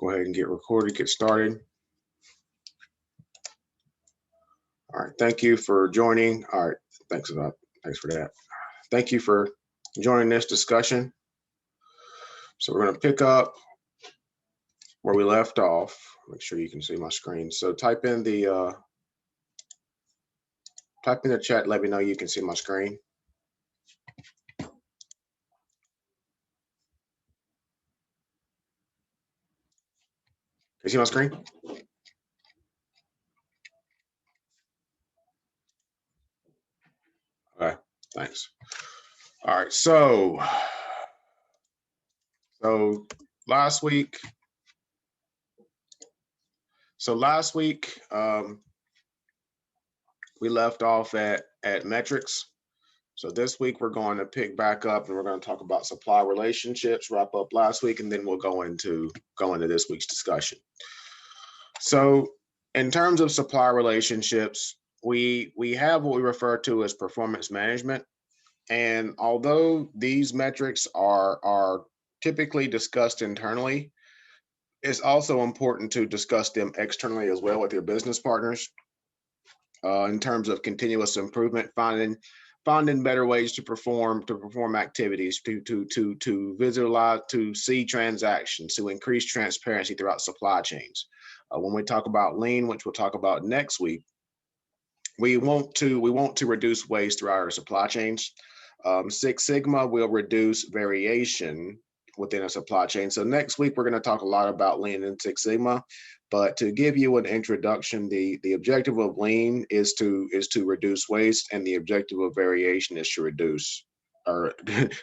Go ahead and get recorded, get started. All right, thank you for joining. All right, thanks for that. Thank you for joining this discussion. So we're going to pick up where we left off. Make sure you can see my screen. So type in the chat. Let me know you can see my screen. Can you see my screen? Okay, thanks. All right, so last week, we left off at metrics. So this week we're going to pick back up and we're going to talk about supply relationships, wrap up last week, and then we'll go into this week's discussion. So in terms of supply relationships, we have what we refer to as performance management. And although these metrics are typically discussed internally, it's also important to discuss them externally as well with your business partners in terms of continuous improvement, finding better ways to perform activities, to visualize, to see transactions, to increase transparency throughout supply chains. When we talk about lean, which we'll talk about next week, we want to reduce waste throughout our supply chains. Six Sigma will reduce variation within a supply chain. So next week we're going to talk a lot about lean and Six Sigma. But to give you an introduction, the objective of lean is to reduce waste, and the objective of variation is to reduce, or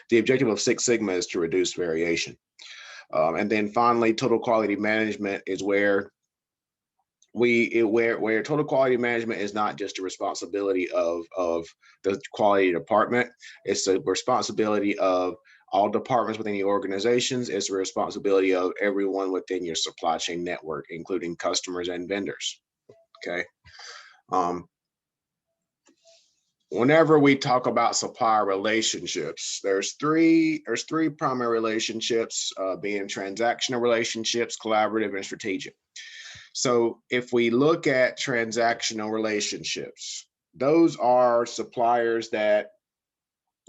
the objective of Six Sigma is to reduce variation. And then finally, total quality management is where total quality management is not just a responsibility of the quality department. It's the responsibility of all departments within the organizations. It's the responsibility of everyone within your supply chain network, including customers and vendors. Okay. Whenever we talk about supplier relationships, there's three primary relationships, being transactional relationships, collaborative, and strategic. So if we look at transactional relationships, those are suppliers that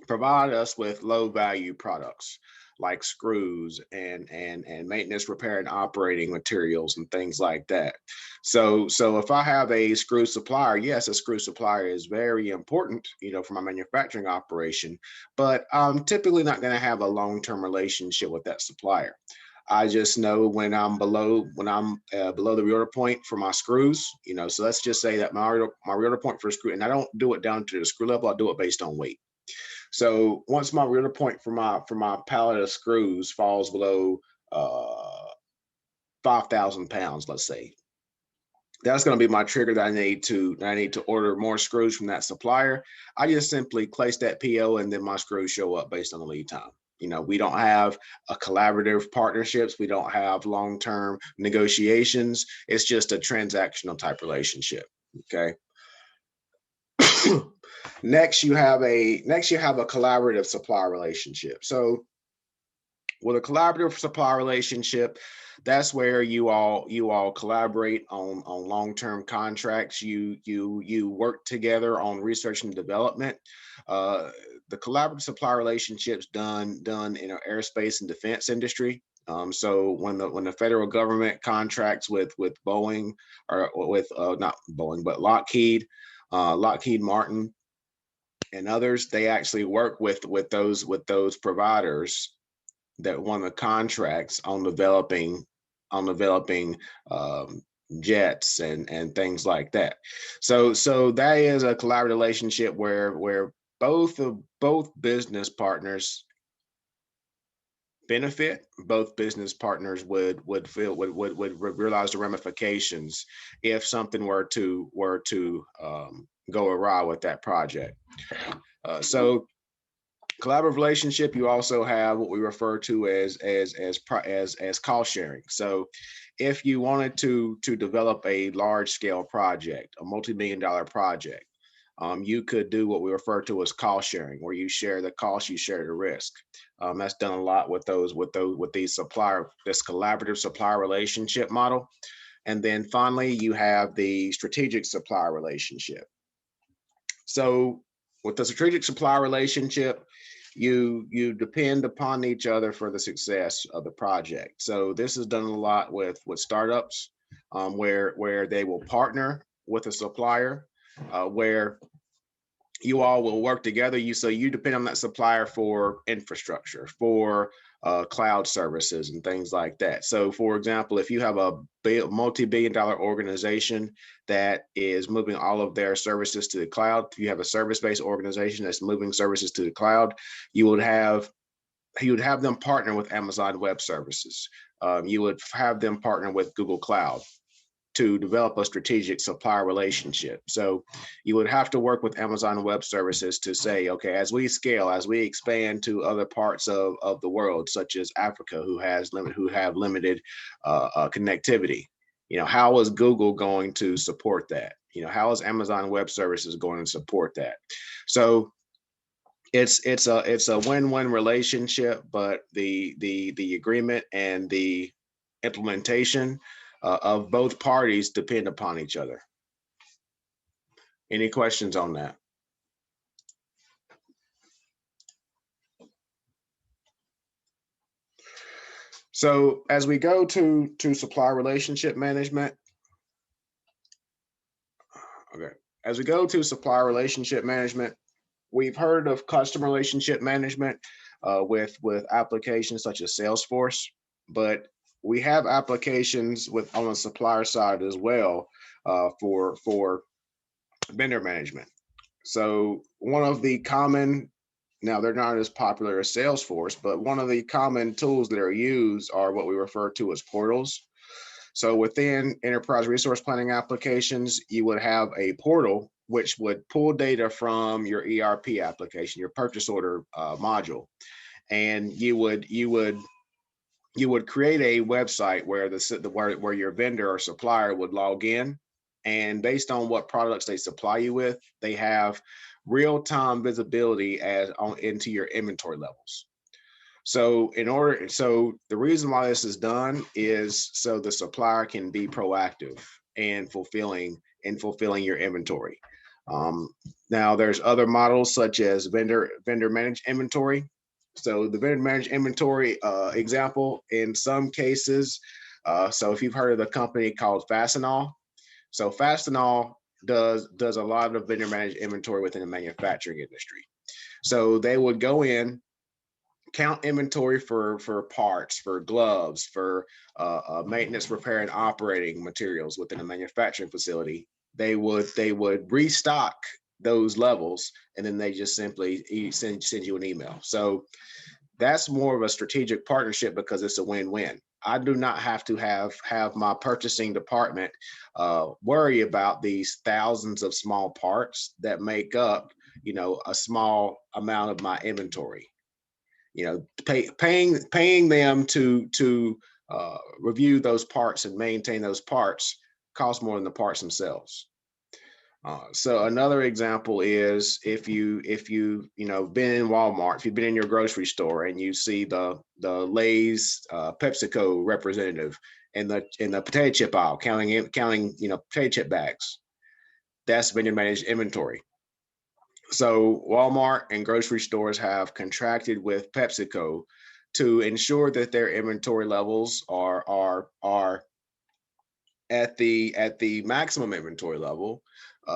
provide us with low value products like screws and maintenance, repair, and operating materials and things like that. So if I have a screw supplier, yes, a screw supplier is very important, for my manufacturing operation, but I'm typically not going to have a long-term relationship with that supplier. I just know when I'm below the reorder point for my screws, so let's just say that my reorder point for a screw, and I don't do it down to the screw level, I do it based on weight. So once my reorder point for my pallet of screws falls below 5,000 pounds, let's say, that's going to be my trigger that I need to order more screws from that supplier. I just simply place that PO, and then my screws show up based on the lead time. We don't have a collaborative partnerships. We don't have long-term negotiations. It's just a transactional type relationship. Okay. Next, you have a collaborative supplier relationship. So with a collaborative supplier relationship, that's where you all collaborate on long-term contracts. You work together on research and development. The collaborative supplier relationships done in our aerospace and defense industry. So when the federal government contracts with Boeing, or with not Boeing but Lockheed Martin and others, they actually work with those providers that won the contracts on developing jets and things like that. So that is a collaborative relationship where both business partners benefit. Both business partners would realize the ramifications if something were to go awry with that project. So collaborative relationship, you also have what we refer to as cost sharing. So if you wanted to develop a large scale project, a multi-million-dollar project, You could do what we refer to as cost sharing, where you share the cost, you share the risk. That's done a lot with these this collaborative supplier relationship model. And then finally, you have the strategic supplier relationship. So with the strategic supplier relationship, you depend upon each other for the success of the project. So this is done a lot with startups, where they will partner with a supplier, where you all will work together. So you depend on that supplier for infrastructure, for cloud services and things like that. So for example, if you have a multi-billion-dollar organization that is moving all of their services to the cloud, if you have a service-based organization that's moving services to the cloud, you would have them partner with Amazon Web Services. You would have them partner with Google Cloud to develop a strategic supplier relationship. So you would have to work with Amazon Web Services to say, okay, as we scale, as we expand to other parts of the world, such as Africa, who have limited connectivity, how is Google going to support that? How is Amazon Web Services going to support that? So it's a win-win relationship, but the agreement and the implementation of both parties depend upon each other. Any questions on that? So as we go to supplier relationship management, okay, as we go to supplier relationship management, we've heard of customer relationship management with applications such as Salesforce, but we have applications on the supplier side as well for vendor management. So one of the common, now they're not as popular as Salesforce, but one of the common tools that are used are what we refer to as portals. So within enterprise resource planning applications, you would have a portal which would pull data from your ERP application, your purchase order module, and you would create a website where your vendor or supplier would log in, and based on what products they supply you with, they have real-time visibility into your inventory levels. So the reason why this is done is so the supplier can be proactive in fulfilling your inventory. Now there's other models such as vendor managed inventory. So the vendor managed inventory example in some cases, so if you've heard of the company called Fastenal, so Fastenal does a lot of vendor managed inventory within the manufacturing industry. So they would go in, count inventory for parts, for gloves, for maintenance, repair, and operating materials within a manufacturing facility. They would restock those levels, and then they just simply send you an email. So that's more of a strategic partnership because it's a win-win. I do not have to have my purchasing department worry about these thousands of small parts that make up, a small amount of my inventory. Paying them to review those parts and maintain those parts costs more than the parts themselves. So another example is if you been in Walmart, if you've been in your grocery store and you see the Lay's PepsiCo representative in the potato chip aisle counting potato chip bags, that's vendor managed inventory. So Walmart and grocery stores have contracted with PepsiCo to ensure that their inventory levels are at the maximum inventory level,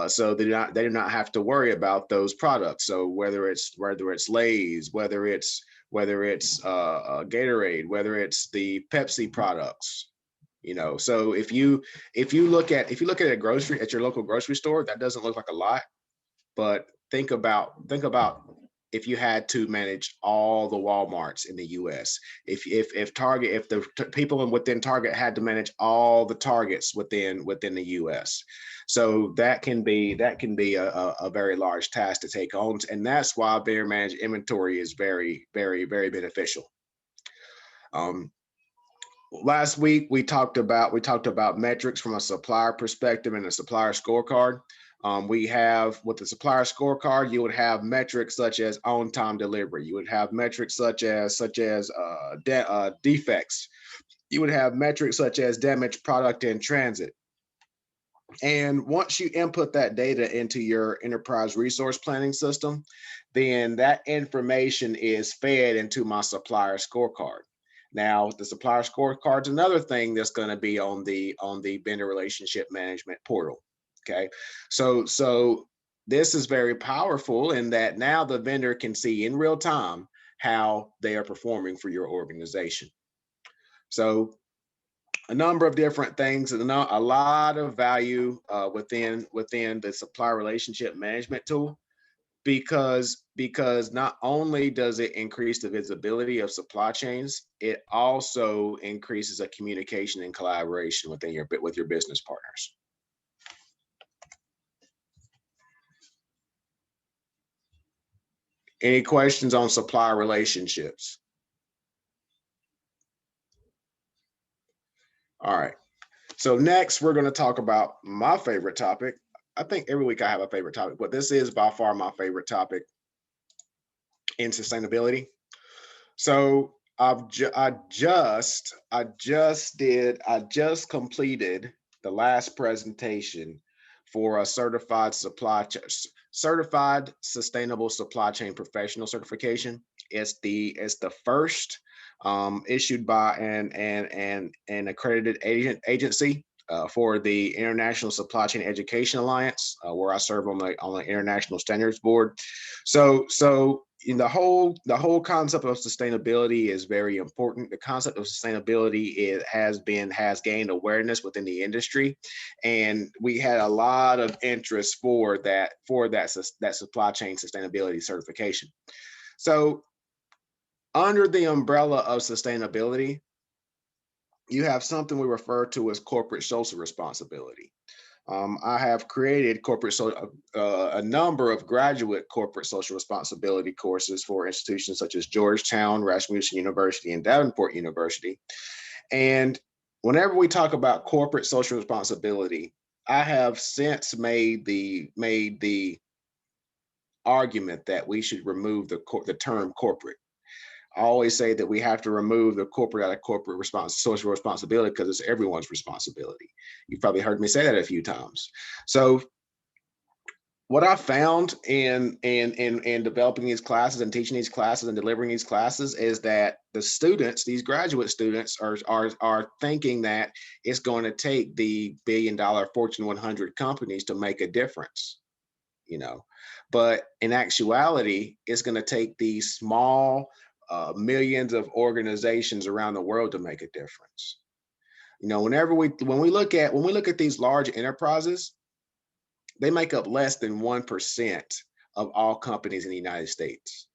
so they do not have to worry about those products. So whether it's Lay's, whether it's Gatorade, whether it's the Pepsi products, So if you look at your local grocery store, that doesn't look like a lot, but think about if you had to manage all the Walmarts in the U.S. If the people within Target had to manage all the Targets within the U.S. So that can be a very large task to take on, and that's why vendor managed inventory is very, very, very beneficial. Last week we talked about metrics from a supplier perspective and a supplier scorecard. We have with the supplier scorecard, you would have metrics such as on-time delivery. You would have metrics such as defects. You would have metrics such as damaged product in transit. And once you input that data into your enterprise resource planning system, then that information is fed into my supplier scorecard. Now, the supplier scorecard is another thing that's going to be on the vendor relationship management portal. Okay, so this is very powerful in that now the vendor can see in real time how they are performing for your organization. So a number of different things and a lot of value within the supplier relationship management tool, because not only does it increase the visibility of supply chains, it also increases a communication and collaboration with your business partners. Any questions on supplier relationships? All right. So next, we're going to talk about my favorite topic. I think every week I have a favorite topic, but this is by far my favorite topic in sustainability. So I just completed the last presentation for a certified sustainable supply chain professional certification. It's the first issued by an accredited agency for the International Supply Chain Education Alliance, where I serve on the International Standards Board. So in the whole concept of sustainability is very important. The concept of sustainability has gained awareness within the industry, and we had a lot of interest for that supply chain sustainability certification. So under the umbrella of sustainability, you have something we refer to as corporate social responsibility. I have created a number of graduate corporate social responsibility courses for institutions such as Georgetown, Rasmussen University, and Davenport University. And whenever we talk about corporate social responsibility, I have since made the argument that we should remove the term corporate. I always say that we have to remove the corporate out of corporate social responsibility, because it's everyone's responsibility. You've probably heard me say that a few times. So what I found in developing these classes and teaching these classes and delivering these classes is that the students, these graduate students, are thinking that it's going to take the billion-dollar Fortune 100 companies to make a difference, but in actuality, it's going to take these small millions of organizations around the world to make a difference. When we look at these large enterprises, they make up less than 1% of all companies in the United States.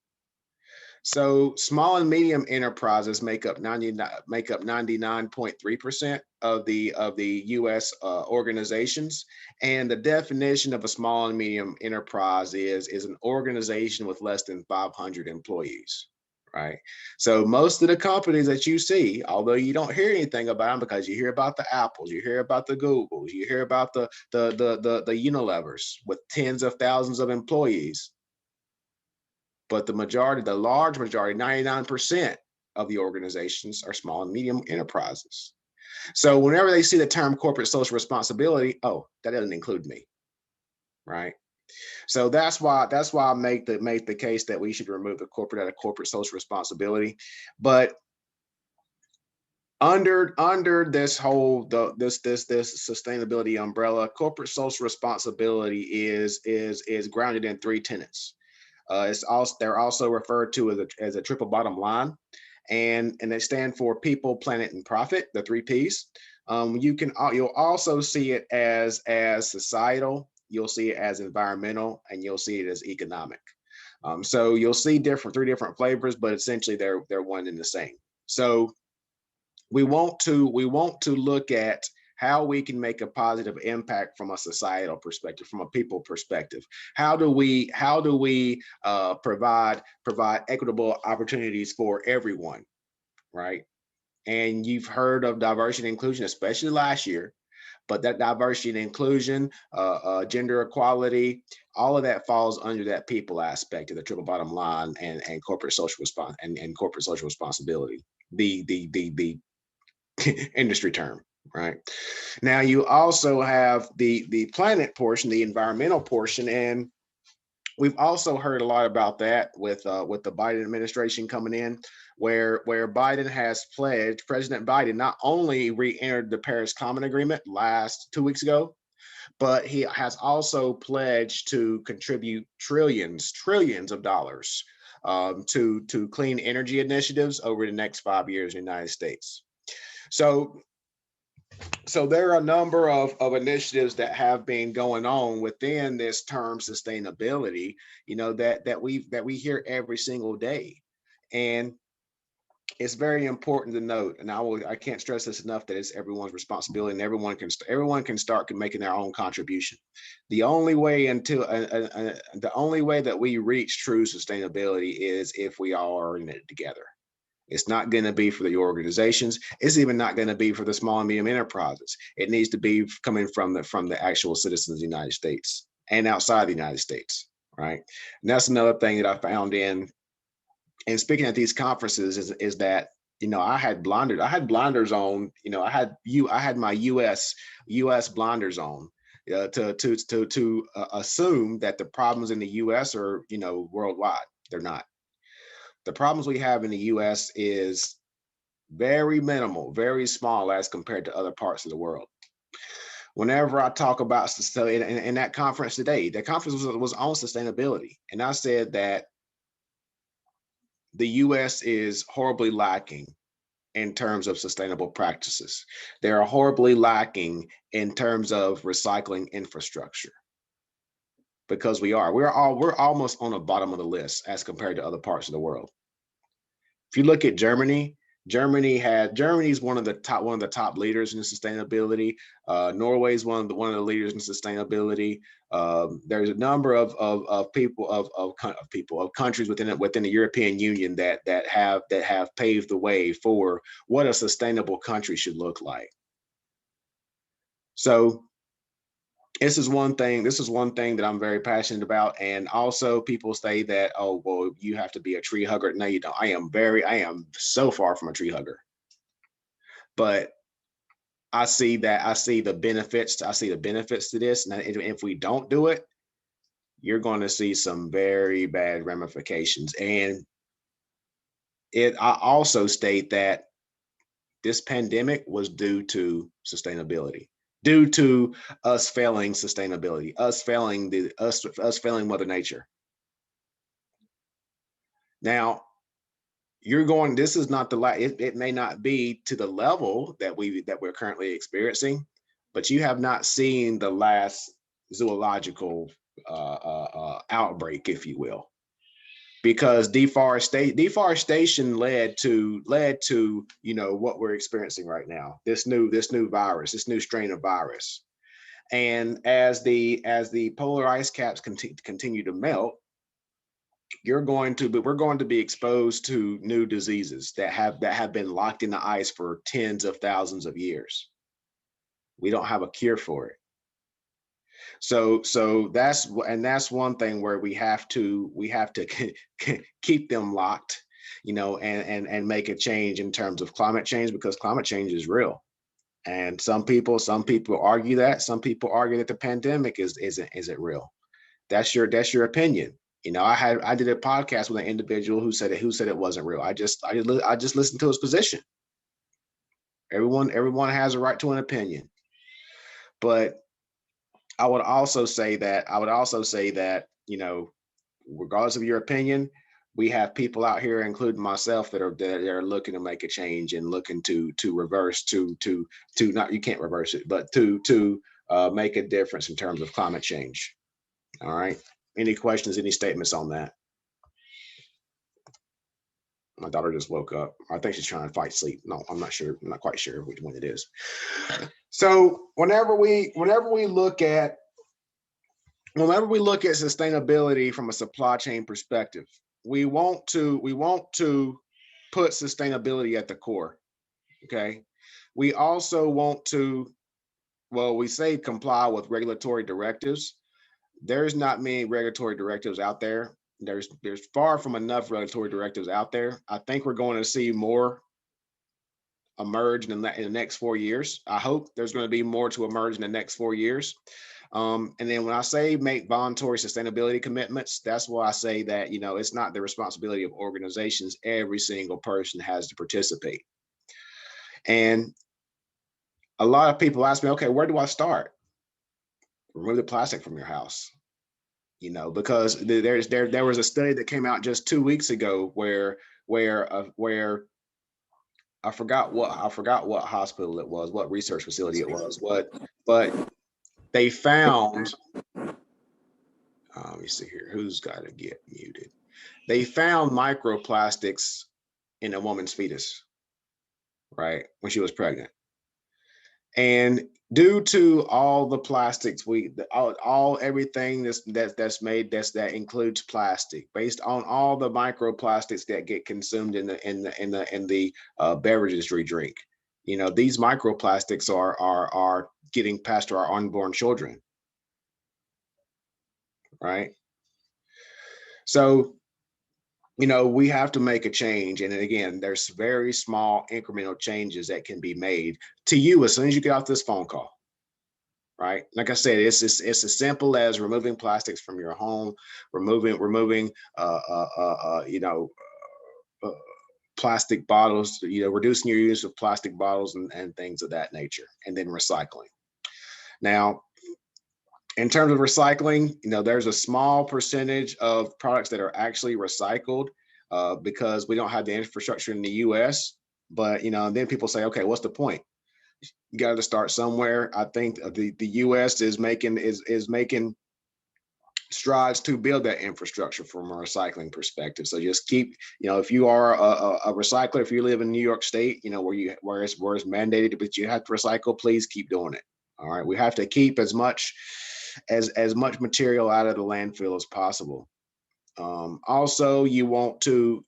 So small and medium enterprises make up 99.3% of the U.S. Organizations. And the definition of a small and medium enterprise is an organization with less than 500 employees. Right. So most of the companies that you see, although you don't hear anything about them because you hear about the Apples, you hear about the Googles, you hear about the Unilevers with tens of thousands of employees. But the large majority, 99% of the organizations are small and medium enterprises. So whenever they see the term corporate social responsibility, oh, that doesn't include me. Right. So that's why I make the case that we should remove the corporate out of corporate social responsibility. But under this whole this sustainability umbrella, corporate social responsibility is grounded in three tenets. They're also referred to as a triple bottom line, and they stand for people, planet, and profit. The three P's. You'll also see it as societal. You'll see it as environmental, and you'll see it as economic. So you'll see three different flavors, but essentially they're one and the same. So we want to look at how we can make a positive impact from a societal perspective, from a people perspective. How do we provide equitable opportunities for everyone, right? And you've heard of diversity and inclusion, especially last year. But that diversity and inclusion, gender equality, all of that falls under that people aspect of the triple bottom line and corporate social response and corporate social responsibility, the industry term, right? Now you also have the planet portion, the environmental portion, and we've also heard a lot about that with the Biden administration coming in, where Biden has pledged, President Biden not only re-entered the Paris Common Agreement last 2 weeks ago, but he has also pledged to contribute trillions of dollars to clean energy initiatives over the next 5 years in the United States. So there are a number of initiatives that have been going on within this term sustainability, that we hear every single day. And it's very important to note, and I can't stress this enough, that it's everyone's responsibility, and everyone can start making their own contribution. The only way the only way that we reach true sustainability is if we all are in it together. It's not going to be for the organizations. It's even not going to be for the small and medium enterprises. It needs to be coming from the actual citizens of the United States and outside the United States, right? And that's another thing that I found in speaking at these conferences is that I had blinders on. I had my US blinders on to assume that the problems in the US are worldwide. They're not. The problems we have in the US is very minimal, very small as compared to other parts of the world. Whenever I talk about, so in that conference today, the conference was on sustainability. And I said that the US is horribly lacking in terms of sustainable practices. They are horribly lacking in terms of recycling infrastructure, because we're almost on the bottom of the list as compared to other parts of the world. If you look at Germany, Germany's one of the top leaders in sustainability. Norway's one of the leaders in sustainability. There's a number of countries within the European Union that have paved the way for what a sustainable country should look like. So this is one thing that I'm very passionate about. And also people say that, oh, well, you have to be a tree hugger. No, you don't. I am so far from a tree hugger. But I see the benefits to this. And if we don't do it, you're going to see some very bad ramifications. And I also state that this pandemic was due to sustainability, due to us failing sustainability, us failing Mother Nature. Now, this is not it may not be to the level that we're currently experiencing, but you have not seen the last zoological outbreak, if you will, because deforestation led to what we're experiencing right now, this new strain of virus. And as the polar ice caps continue to melt, we're going to be exposed to new diseases that have been locked in the ice for tens of thousands of years. We don't have a cure for it. So that's one thing where we have to keep them locked, and make a change in terms of climate change, because climate change is real. And some people argue that. Some people argue that the pandemic isn't real. That's your opinion. I did a podcast with an individual who said it wasn't real. I just listened to his position. Everyone has a right to an opinion. But I would also say that, regardless of your opinion, we have people out here, including myself, that are looking to make a change and looking to reverse not, you can't reverse it, but to make a difference in terms of climate change. All right. Any questions, any statements on that? My daughter just woke up. I think she's trying to fight sleep. No, I'm not sure. I'm not quite sure which one it is. So whenever we look at sustainability from a supply chain perspective, we want to put sustainability at the core. Okay. We also want to well, we say comply with regulatory directives. There's not many regulatory directives out there. There's far from enough regulatory directives out there. I think we're going to see more emerge in the next 4 years. I hope there's going to be more to emerge in the next 4 years. And then when I say make voluntary sustainability commitments, that's why I say that, you know, it's not the responsibility of organizations. Every single person has to participate. And a lot of people ask me, okay, where do I start? Remove the plastic from your house. You know, because there was a study that came out just 2 weeks ago where I forgot what hospital it was, what research facility it was, but they found. Let me see here. Who's got to get muted? They found microplastics in a woman's fetus, right, when she was pregnant. And due to all the plastics, all everything that's made that includes plastic, based on all the microplastics that get consumed in the beverages we drink. You know, these microplastics are getting passed to our unborn children, right? So, you know, we have to make a change. And again, there's very small incremental changes that can be made to you as soon as you get off this phone call, right? Like I said, it's as simple as removing plastics from your home, removing you know, uh, plastic bottles, you know, reducing your use of plastic bottles and things of that nature, and then recycling. Now, in terms of recycling, you know, there's a small percentage of products that are actually recycled because we don't have the infrastructure in the U.S. But you know, and then people say, okay, what's the point? You got to start somewhere. I think the U.S. is making strides to build that infrastructure from a recycling perspective. So just keep, you know, if you are a recycler, if you live in New York State, you know, where it's mandated, but you have to recycle, please keep doing it. All right, we have to keep as much material out of the landfill as possible. Also, you want to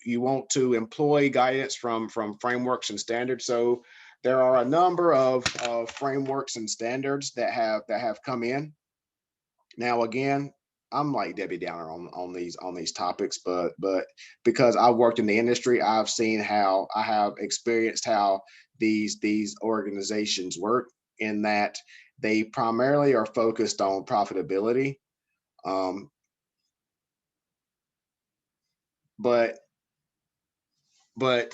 employ guidance from frameworks and standards. So there are a number of frameworks and standards that have come in. Now, again, I'm like Debbie Downer on these topics, but because I've worked in the industry, I have experienced how these organizations work, in that they primarily are focused on profitability. Um, but but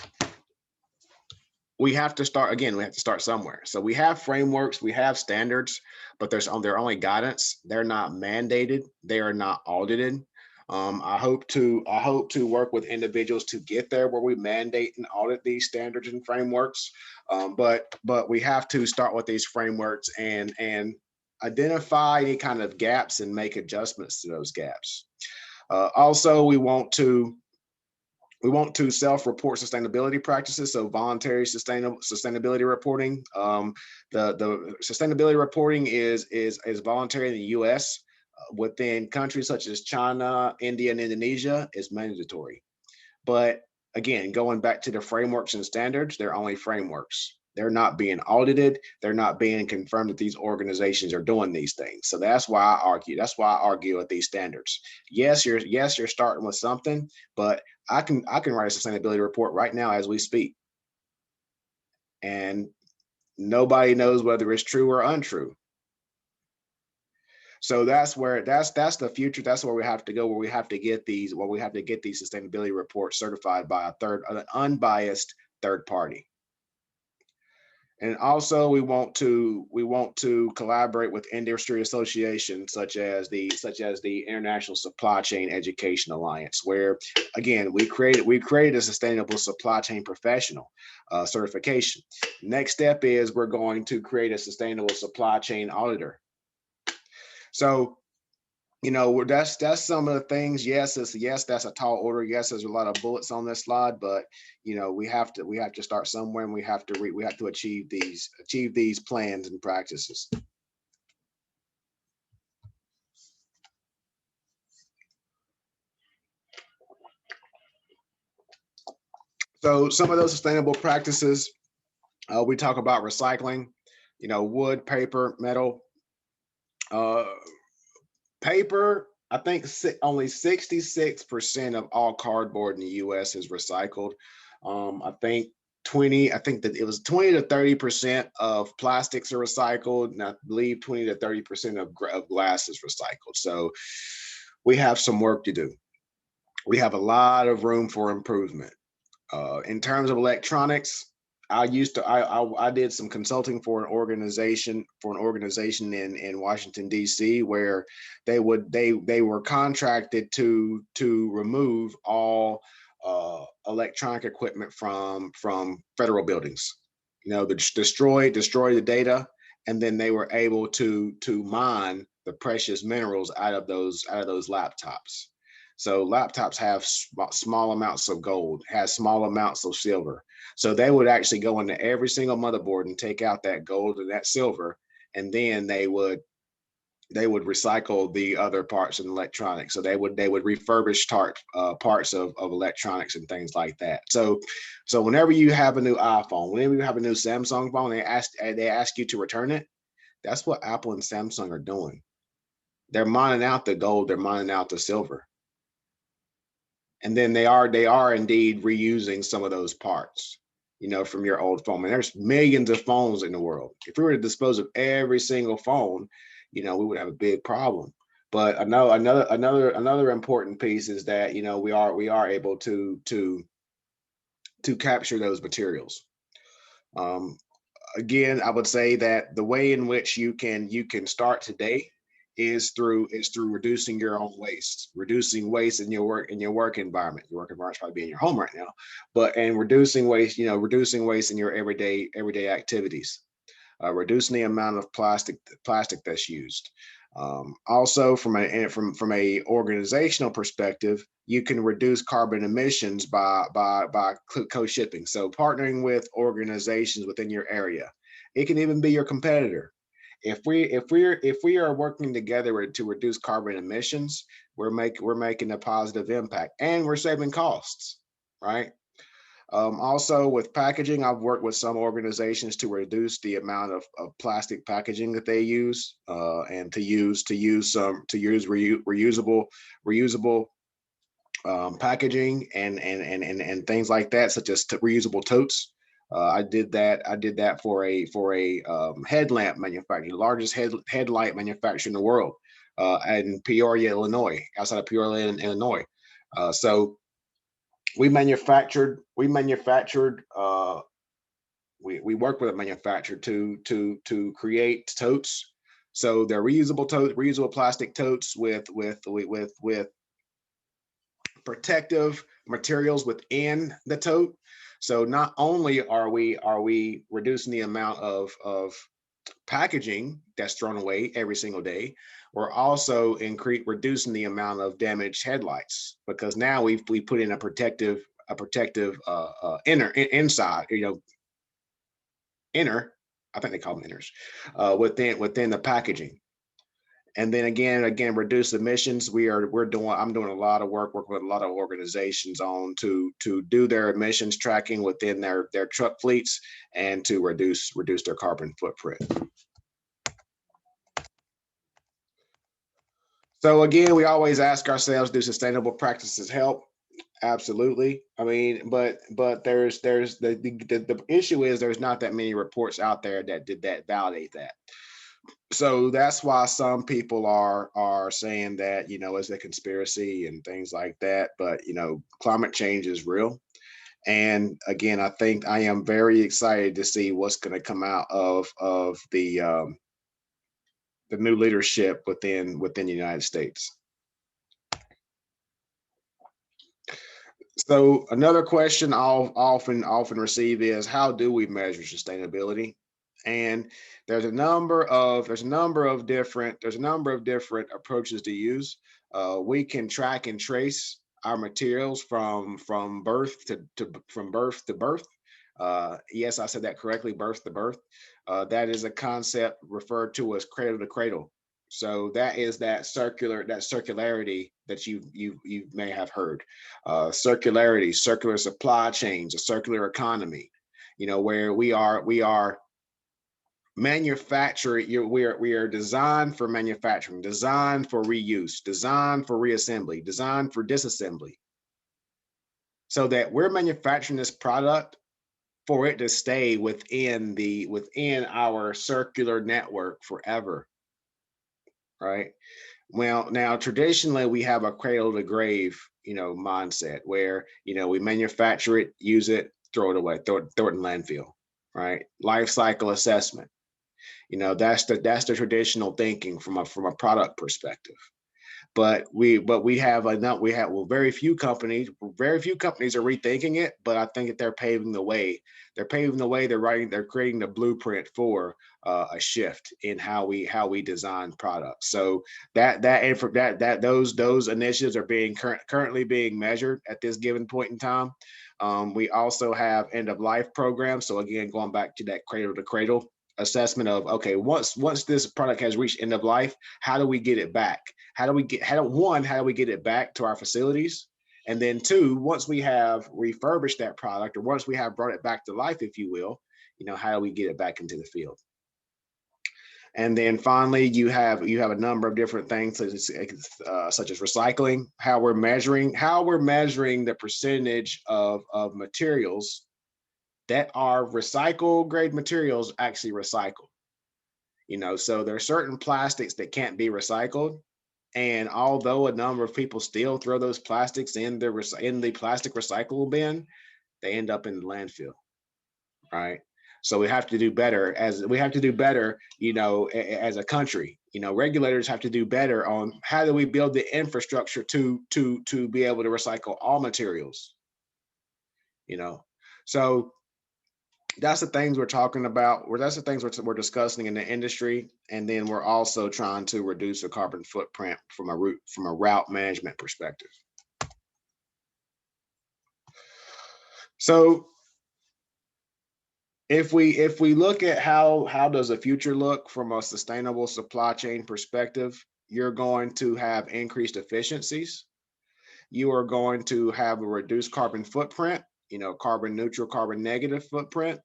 we have to start again. We have to start somewhere. So we have frameworks, we have standards, but they're only guidance. They're not mandated. They are not audited. I hope to work with individuals to get there where we mandate and audit these standards and frameworks. But we have to start with these frameworks and identify any kind of gaps and make adjustments to those gaps. Also, we want to self-report sustainability practices, so voluntary sustainability reporting. The sustainability reporting is voluntary in the U.S. Within countries such as China, India, and Indonesia, is mandatory. But again, going back to the frameworks and standards, they're only frameworks. They're not being audited. They're not being confirmed that these organizations are doing these things. So that's why I argue. That's why I argue with these standards. Yes, you're starting with something, but I can write a sustainability report right now as we speak, and nobody knows whether it's true or untrue. So that's the future. That's where we have to go. Where we have to get these sustainability reports certified by an unbiased third party. And also, we want to collaborate with industry associations such as the International Supply Chain Education Alliance, where again we created a sustainable supply chain professional certification. Next step is we're going to create a sustainable supply chain auditor. So, you know, that's some of the things. Yes, that's a tall order. Yes, there's a lot of bullets on this slide, but you know, we have to start somewhere, and we have to achieve these plans and practices. So some of those sustainable practices, we talk about recycling. wood, paper, metal. Uh, Paper, I think only 66% of all cardboard in the US is recycled. I think I think that it was 20 to 30% of plastics are recycled, and I believe 20 to 30% of glass is recycled. So we have some work to do. We have a lot of room for improvement. In terms of electronics, I did some consulting for an organization in Washington D.C. where they were contracted to remove all electronic equipment from federal buildings. Destroy the data, and then they were able to mine the precious minerals out of those laptops. So laptops have small amounts of gold, has small amounts of silver. So they would actually go into every single motherboard and take out that gold and that silver, and then they would recycle the other parts in electronics. So they would refurbish parts of electronics and things like that. So whenever you have a new iPhone, whenever you have a new Samsung phone, they ask you to return it. That's what Apple and Samsung are doing. They're mining out the gold. They're mining out the silver, and then they are indeed reusing some of those parts, from your old phone. And there's millions of phones in the world. If we were to dispose of every single phone, we would have a big problem. But I know another important piece is that we are able to capture those materials. Um, Again, I would say that the way in which you can start today is through reducing your own waste, reducing waste in your work environment. Your work environment's probably being your home right now, and reducing waste in your everyday activities, reducing the amount of plastic that's used. Also, from a organizational perspective, you can reduce carbon emissions by co-shipping. So partnering with organizations within your area. It can even be your competitor. If we are working together to reduce carbon emissions, we're making a positive impact, and we're saving costs, right? Also, with packaging, I've worked with some organizations to reduce the amount of plastic packaging that they use, and to use reusable packaging and things like that, such as reusable totes. I did that for a headlamp manufacturer, the largest headlight manufacturer in the world, in Peoria, Illinois, outside of Peoria, Illinois. So we work with a manufacturer to create totes. So they're reusable plastic totes with protective materials within the tote. So not only are we reducing the amount of packaging that's thrown away every single day, we're also reducing the amount of damaged headlights, because now we put in a protective inside, inner, I think they call them inners, within the packaging. And then again, reduce emissions. I'm doing a lot of working with a lot of organizations to do their emissions tracking within their truck fleets, and to reduce their carbon footprint. So again, we always ask ourselves, do sustainable practices help? Absolutely. I mean, but there's the issue is there's not that many reports out there that validate that. So that's why some people are saying that, it's a conspiracy and things like that. But climate change is real. And again, I think I am very excited to see what's going to come out of the new leadership within the United States. So another question I'll often receive is, how do we measure sustainability? And there's a number of different approaches to use. We can track and trace our materials from birth to birth. Yes, I said that correctly, birth to birth. That is a concept referred to as cradle to cradle. So that is that circularity that you may have heard. Circularity, circular supply chains, a circular economy. Where we are manufacture, we are designed for manufacturing, designed for reuse, designed for reassembly, designed for disassembly, so that we're manufacturing this product for it to stay within our circular network forever, right? Well, now traditionally we have a cradle to grave, mindset where, we manufacture it, use it, throw it away, throw it in landfill, right? Life cycle assessment. That's the traditional thinking from a product perspective. But we have enough. We have, well, very few companies are rethinking it, but I think that they're paving the way. They're paving the way. They're creating the blueprint for a shift in how we design products. So those initiatives are being currently being measured at this given point in time. We also have end of life programs. So again, going back to that cradle to cradle assessment of, okay, once this product has reached end of life, how do we get it back? How do we get it back to our facilities? And then two, once we have refurbished that product, or once we have brought it back to life, if you will, how do we get it back into the field? And then finally, you have a number of different things such as recycling, how we're measuring the percentage of materials that are recycle grade materials actually recycled. So there are certain plastics that can't be recycled. And although a number of people still throw those plastics in the plastic recyclable bin, they end up in the landfill, right? So we have to do better as a country. Regulators have to do better on how do we build the infrastructure to be able to recycle all materials. So that's the things we're talking about. That's the things we're discussing in the industry, and then we're also trying to reduce the carbon footprint from a route management perspective. So if we look at how does the future look from a sustainable supply chain perspective, you're going to have increased efficiencies. You are going to have a reduced carbon footprint, carbon neutral, carbon negative footprint.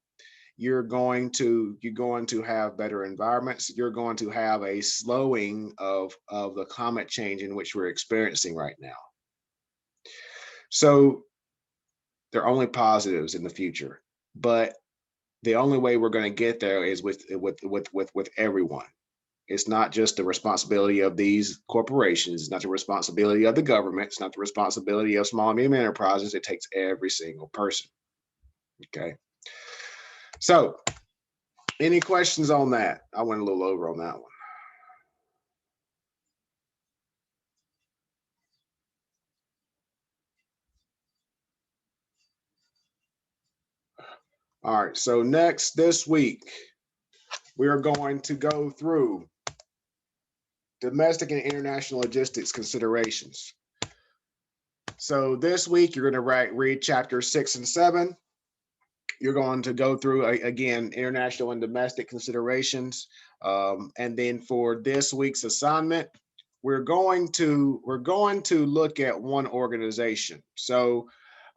You're going to have better environments. You're going to have a slowing of the climate change in which we're experiencing right now. So there are only positives in the future, but the only way we're going to get there is with everyone. It's not just the responsibility of these corporations. It's not the responsibility of the government. It's not the responsibility of small and medium enterprises. It takes every single person. Okay. So any questions on that? I went a little over on that one. All right, so next this week, we are going to go through domestic and international logistics considerations. So this week, you're going to read chapters 6 and 7. You're going to go through, again, international and domestic considerations. And then for this week's assignment, we're going to look at one organization. So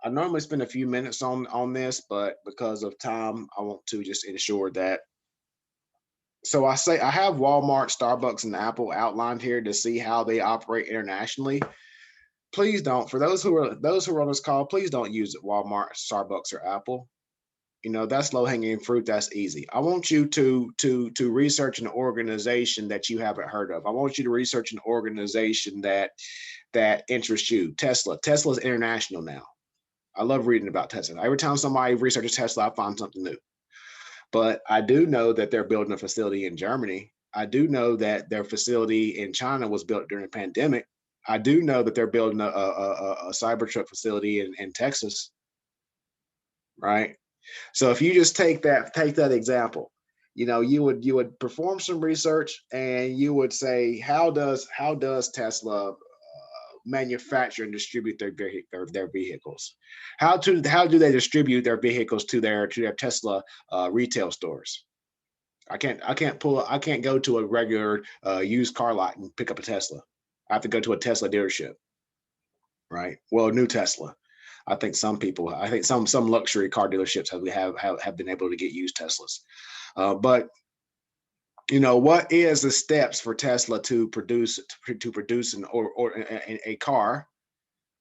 I normally spend a few minutes on this, but because of time, I want to just ensure that. So I have Walmart, Starbucks, and Apple outlined here to see how they operate internationally. Please don't. For those who are on this call, please don't use it, Walmart, Starbucks, or Apple. That's low-hanging fruit. That's easy. I want you to research an organization that you haven't heard of. I want you to research an organization that interests you. Tesla. Tesla's international now. I love reading about Tesla. Every time somebody researches Tesla, I find something new. But I do know that they're building a facility in Germany. I do know that their facility in China was built during the pandemic. I do know that they're building a Cybertruck facility in Texas, right? So if you just take that example, you would perform some research and you would say, how does Tesla manufacture and distribute their vehicles? How do they distribute their vehicles to their Tesla retail stores? I can't go to a regular used car lot and pick up a Tesla. I have to go to a Tesla dealership, right? Well, new Tesla. I think some luxury car dealerships have been able to get used Teslas, but what is the steps for Tesla to produce a car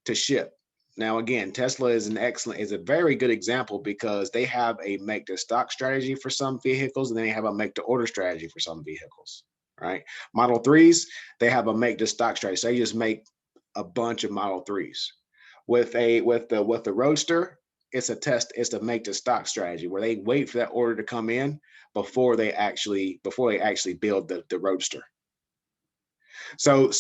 to ship? Now, again, Tesla is a very good example because they have a make to stock strategy for some vehicles, and then they have a make to order strategy for some vehicles, right? Model 3s, they have a make to stock strategy. So they just make a bunch of Model 3s. With the Roadster, it's a make to stock strategy where they wait for that order to come in before they actually build the Roadster. So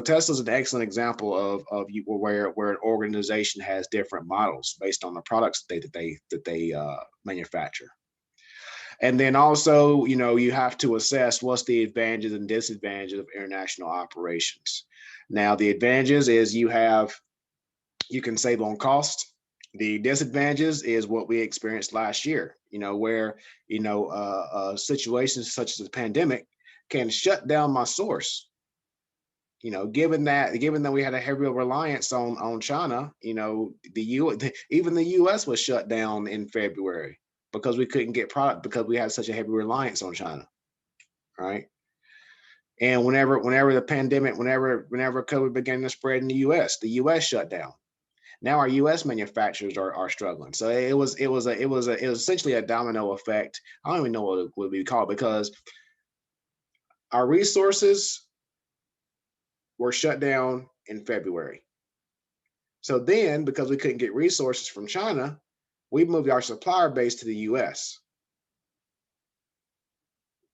Tesla's an excellent example of where an organization has different models based on the products that they manufacture. And then also, you have to assess what's the advantages and disadvantages of international operations. Now, the advantages is you can save on cost. The disadvantages is what we experienced last year, where situations such as the pandemic can shut down my source. Given that we had a heavy reliance on China, even the U.S. was shut down in February because we couldn't get product because we had such a heavy reliance on China, right? And whenever COVID began to spread in the U.S. shut down. Now our U.S. manufacturers are struggling. So it was essentially a domino effect. I don't even know what it would be called because our resources were shut down in February. So then, because we couldn't get resources from China, we moved our supplier base to the U.S.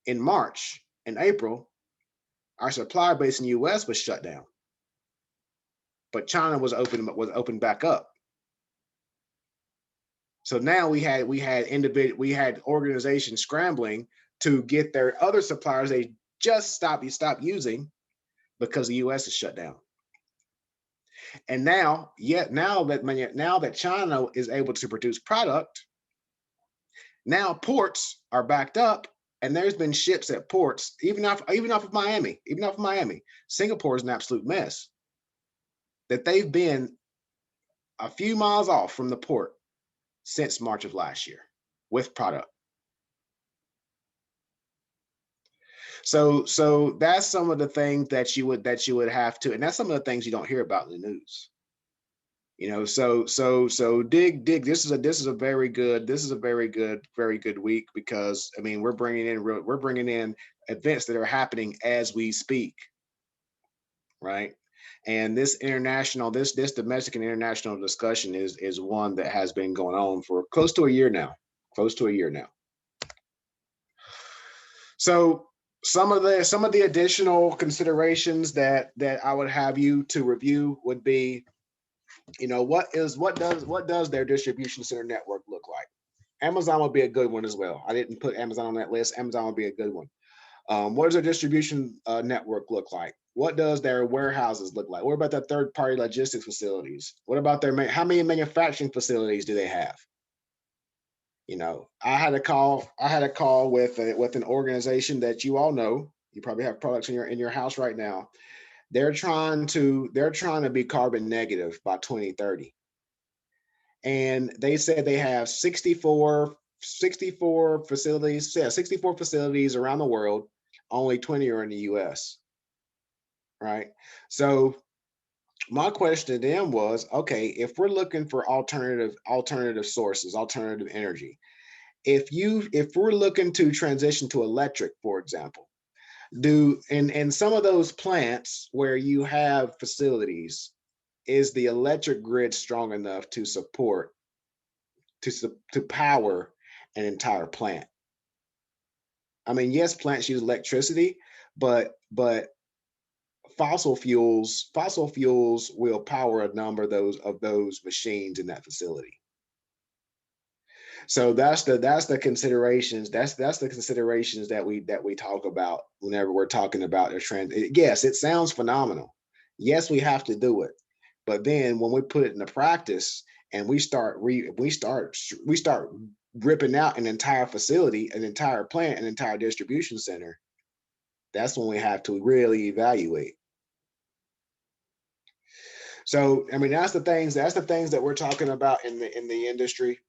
In March and April, our supplier base in the U.S. was shut down, but China was open back up. So now we had organizations scrambling to get their other suppliers they just stopped using because the U.S. is shut down. And now that China is able to produce product, now ports are backed up, and there's been ships at ports, even off of Miami. Singapore is an absolute mess. That they've been a few miles off from the port since March of last year with product. So that's some of the things that you would have to, and that's some of the things you don't hear about in the news. So dig. This is a very good week because we're bringing in events that are happening as we speak, right? And this domestic and international discussion is one that has been going on for close to a year now. So some of the additional considerations that I would have you to review would be, what does their distribution center network look like? Amazon would be a good one as well. I didn't put Amazon on that list. Amazon would be a good one. What does their distribution network look like? What does their warehouses look like? What about their third-party logistics facilities? What about how many manufacturing facilities do they have? I had a call with an organization that you all know. You probably have products in your house right now. They're trying to be carbon negative by 2030. And they said they have 64 facilities, 64 facilities around the world, only 20 are in the US. Right. So my question to them was, okay, if we're looking for alternative sources, alternative energy, if we're looking to transition to electric, for example, in some of those plants where you have facilities, is the electric grid strong enough to support to power an entire plant? Yes, plants use electricity, but fossil fuels will power a number of those machines in that facility. So that's the considerations. That's the considerations that we talk about whenever we're talking about the trend. Yes, it sounds phenomenal. Yes, we have to do it, but then when we put it into practice and we start ripping out an entire facility, an entire plant, an entire distribution center, that's when we have to really evaluate. So that's the things that we're talking about in the industry.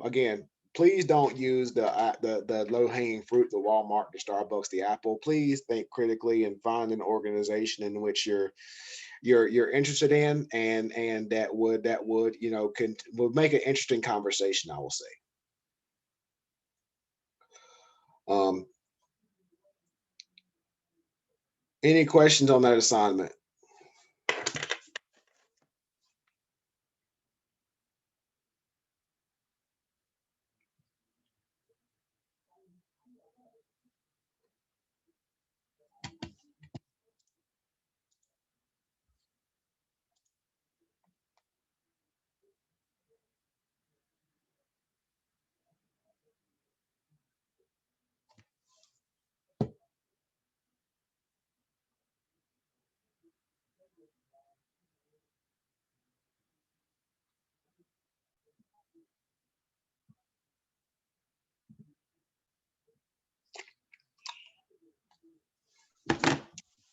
Again, please don't use the low-hanging fruit, the Walmart, the Starbucks, the Apple. Please think critically and find an organization in which you're interested in, and that would would make an interesting conversation, I will say. Um, any questions on that assignment?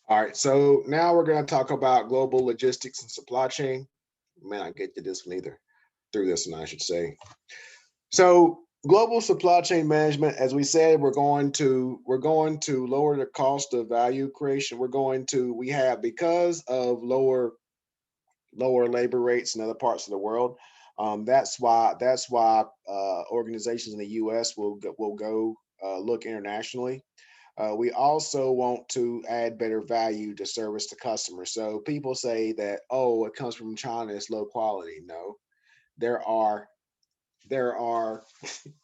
All right, so now we're going to talk about global logistics and supply chain. Man, I get to this one either. Through this one, I should say. So global supply chain management, as we said, we're going to lower the cost of value creation. We have, because of lower labor rates in other parts of the world. That's why organizations in the U.S. will go look internationally. We also want to add better value to service to customers. So people say that, oh, it comes from China, it's low quality. No, there are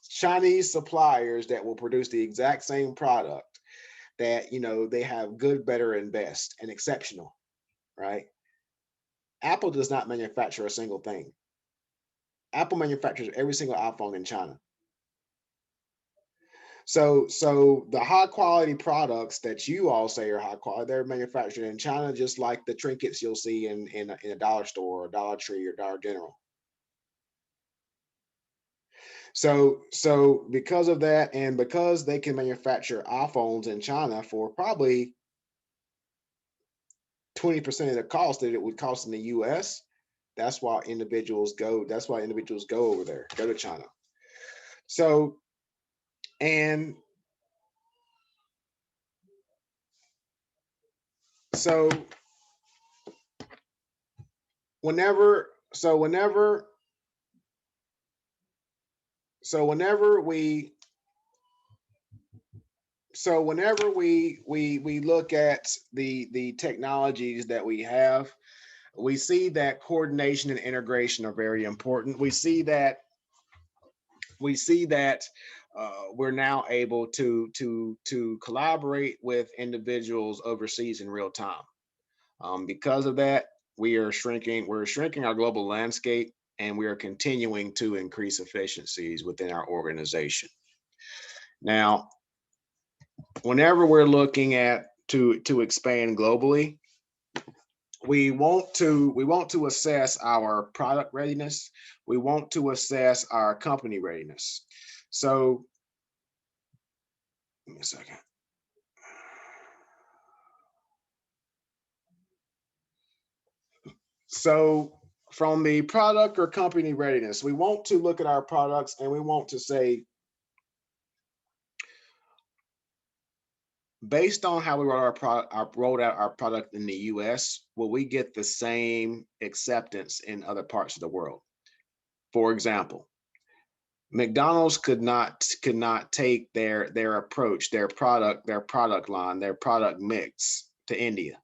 Chinese suppliers that will produce the exact same product that they have good, better, and best, and exceptional, right? Apple does not manufacture a single thing. Apple manufactures every single iPhone in China. So the high quality products that you all say are high quality, they're manufactured in China, just like the trinkets you'll see in a dollar store or Dollar Tree or Dollar General. So because of that, and because they can manufacture iPhones in China for probably 20% of the cost that it would cost in the US, that's why individuals go over there, go to China. So and so whenever we look at the technologies that we have, we see that coordination and integration are very important. We see that we're now able to collaborate with individuals overseas in real time. Because of that, we're shrinking our global landscape, and we are continuing to increase efficiencies within our organization. Now, whenever we're looking at to expand globally, we want to assess our product readiness. We want to assess our company readiness. So, give me a second. So, from the product or company readiness, we want to look at our products, and we want to say, based on how we rolled out our product in the US, will we get the same acceptance in other parts of the world? For example, McDonald's could not take their approach, their product line, their product mix to India.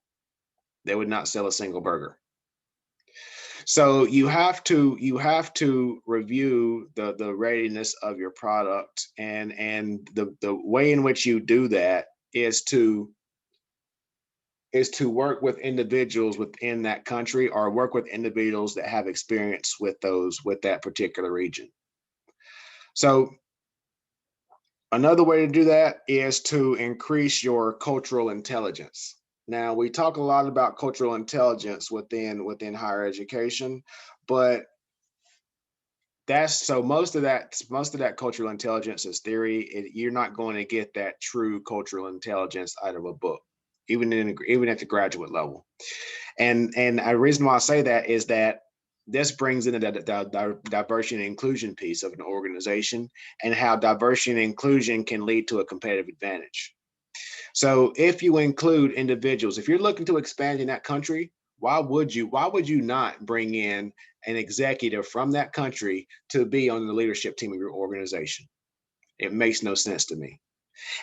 They would not sell a single burger. So you have to review the readiness of your product, and the way in which you do that is to work with individuals within that country, or work with individuals that have experience with that particular region. So another way to do that is to increase your cultural intelligence. Now, we talk a lot about cultural intelligence within higher education, but most of that cultural intelligence is theory. You're not going to get that true cultural intelligence out of a book, even at the graduate level. And a reason why I say that is that This brings in the diversity and inclusion piece of an organization and how diversity and inclusion can lead to a competitive advantage. So if you include individuals, if you're looking to expand in that country, why would you not bring in an executive from that country to be on the leadership team of your organization? It makes no sense to me.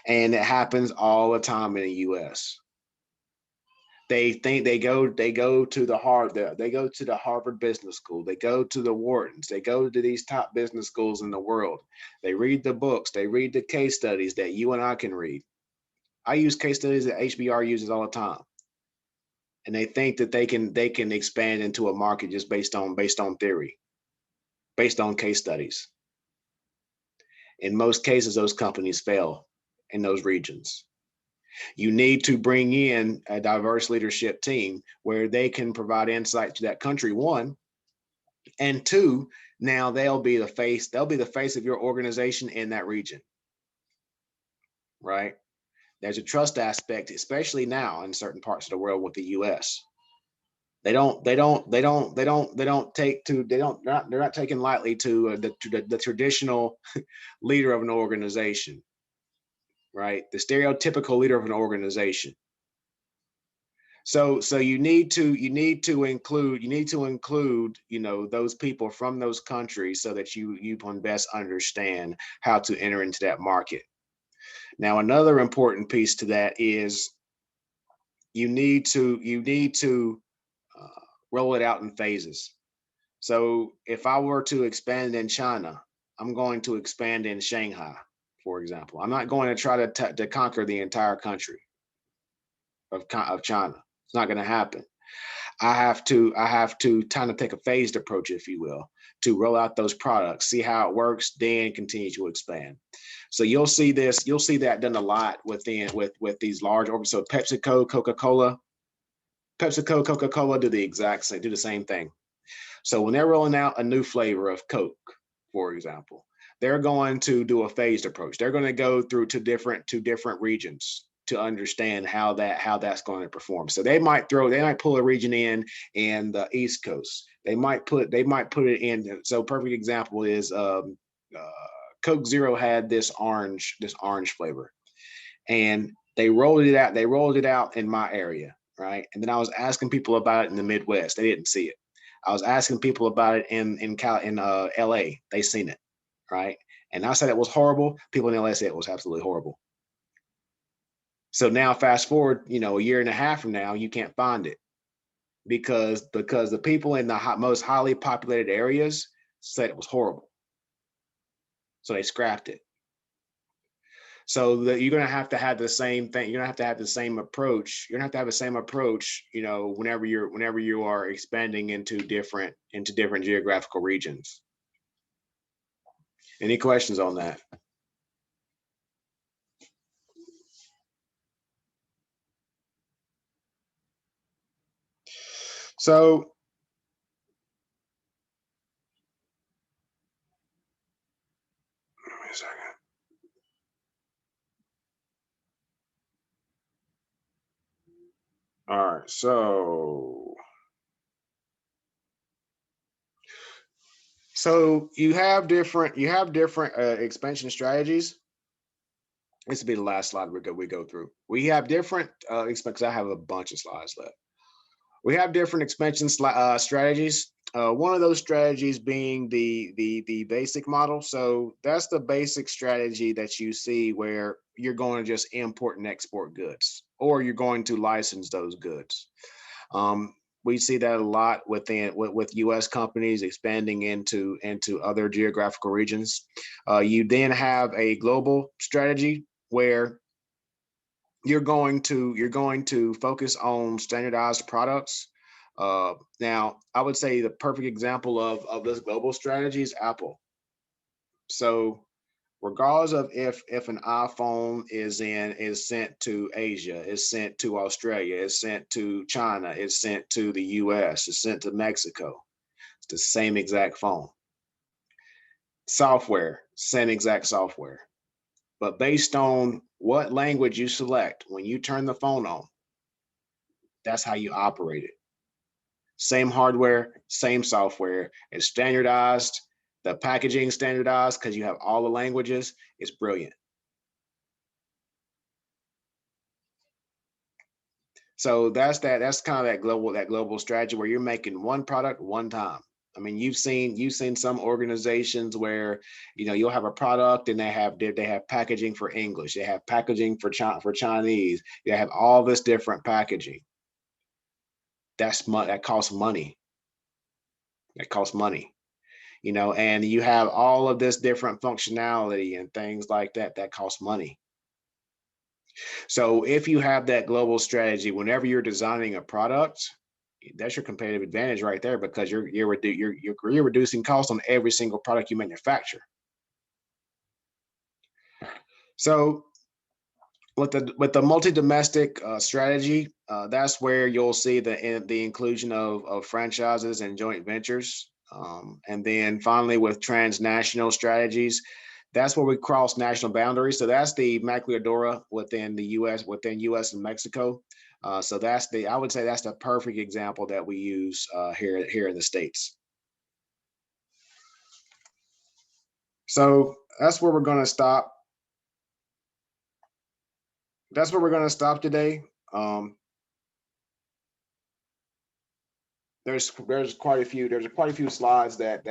And it happens all the time in the US. They think they go to the Harvard Business School, they go to the Whartons, they go to these top business schools in the world. They read the books, they read the case studies that you and I can read. I use case studies that HBR uses all the time. And they think that they can expand into a market just based on theory, based on case studies. In most cases, those companies fail in those regions. You need to bring in a diverse leadership team where they can provide insight to that country, one, and two, now they'll be the face of your organization in that region, right? There's a trust aspect, especially now in certain parts of the world with the US. They're not taking lightly to the traditional leader of an organization, right? The stereotypical leader of an organization. So you need to include those people from those countries so that you can best understand how to enter into that market. Now, another important piece to that is you need to roll it out in phases. So if I were to expand in China, I'm going to expand in Shanghai, for example. I'm not going to try to conquer the entire country of China. It's not going to happen. I have to kind of take a phased approach, if you will, to roll out those products, see how it works, then continue to expand. So you'll see that done a lot with these large organs. So PepsiCo, Coca-Cola do the same thing. So when they're rolling out a new flavor of Coke, for example, they're going to do a phased approach. They're going to go through to different regions to understand how that's going to perform. So they might pull a region in the East Coast. They might put it in. So perfect example is Coke Zero had this orange flavor, and they rolled it out in my area, right? And then I was asking people about it in the Midwest. They didn't see it. I was asking people about it in LA. They seen it, right? And I said it was horrible. People in LA said it was absolutely horrible. So now fast forward, a year and a half from now, you can't find it because the people in the most highly populated areas said it was horrible. So they scrapped it. So that you're gonna have to have the same thing. You're gonna have to have the same approach. You're gonna have to have the same approach, whenever you are expanding into different geographical regions. Any questions on that? So give me a second. All right. So you have different expansion strategies. This will be the last slide we go through. We have different because I have a bunch of slides left. We have different expansion strategies. One of those strategies being the basic model. So that's the basic strategy that you see where you're going to just import and export goods, or you're going to license those goods. We see that a lot with U.S. companies expanding into other geographical regions. You then have a global strategy where you're going to focus on standardized products. Now, I would say the perfect example of this global strategy is Apple. So regardless of if an iPhone is sent to Asia, is sent to Australia, is sent to China, is sent to the US, is sent to Mexico, it's the same exact phone. Software, same exact software. But based on what language you select when you turn the phone on, that's how you operate it. same hardware, same software. It's standardized, the packaging standardized because you have all the languages. It's brilliant. So that's kind of that global strategy where you're making one product one time. I mean, you've seen some organizations where you'll have a product and they have packaging for English, they have packaging for Chinese, they have all this different packaging. That costs money. That costs money. And you have all of this different functionality and things like that that costs money. So if you have that global strategy, whenever you're designing a product, that's your competitive advantage right there because you're reducing costs on every single product you manufacture. So with the multi-domestic strategy, that's where you'll see the inclusion of franchises and joint ventures. And then finally, with transnational strategies, that's where we cross national boundaries. So that's the maquiladora within the U.S., within U.S. and Mexico. So I would say that's the perfect example that we use here in the States. So that's where we're going to stop. That's where we're going to stop today. Um, there's quite a few slides that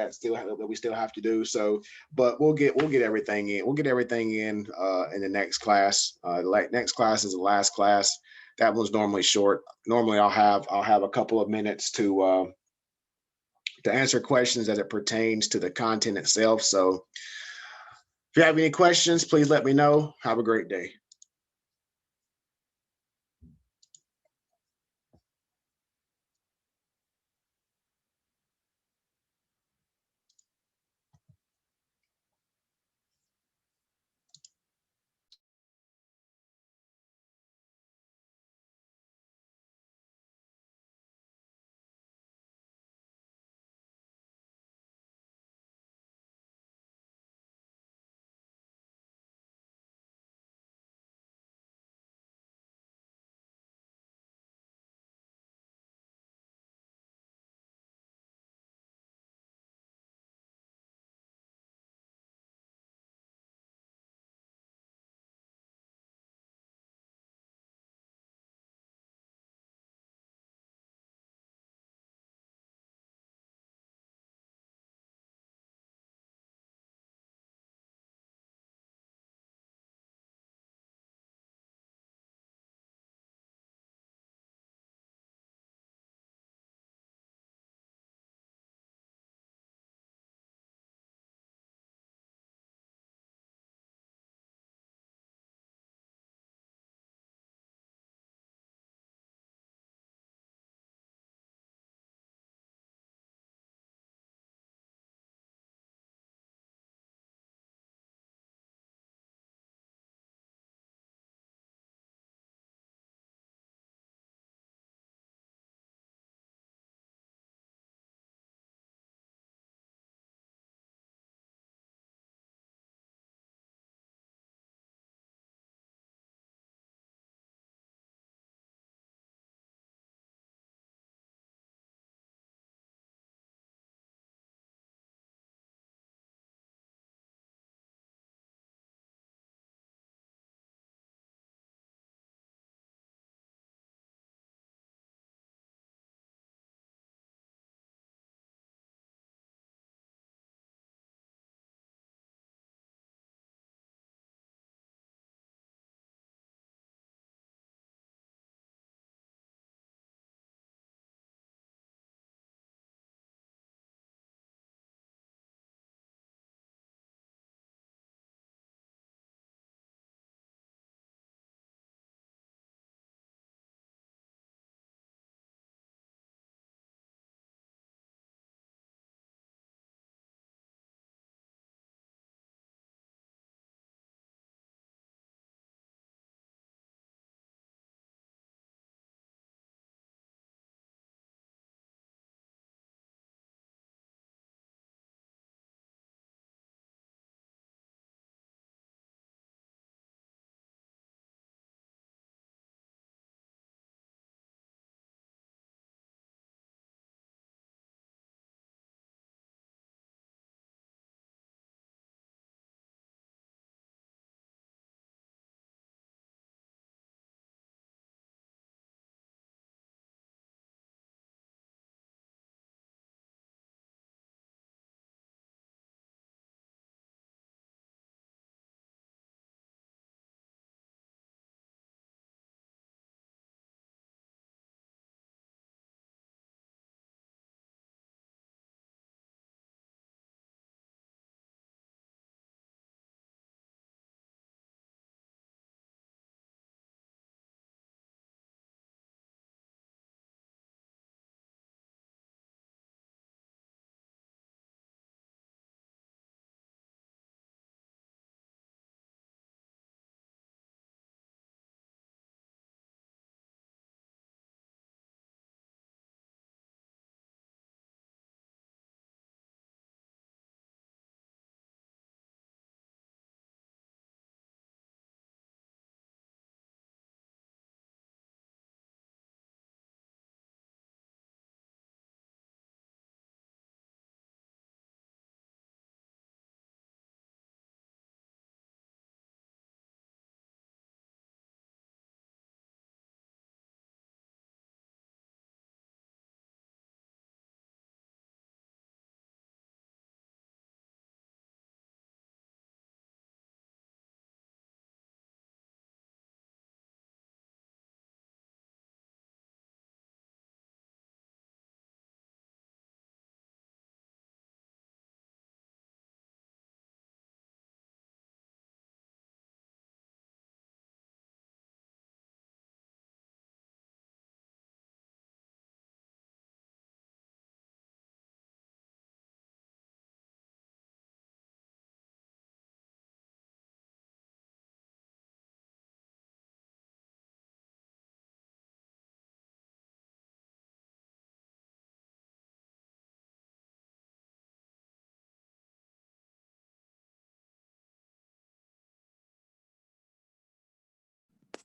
we still have to do. So, but we'll get everything in. We'll get everything in the next class. Next class is the last class. That one's normally short. Normally, I'll have a couple of minutes to answer questions as it pertains to the content itself. So, if you have any questions, please let me know. Have a great day.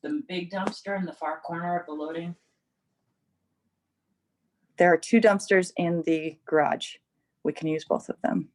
the big dumpster in the far corner of the loading? There are 2 dumpsters in the garage. We can use both of them.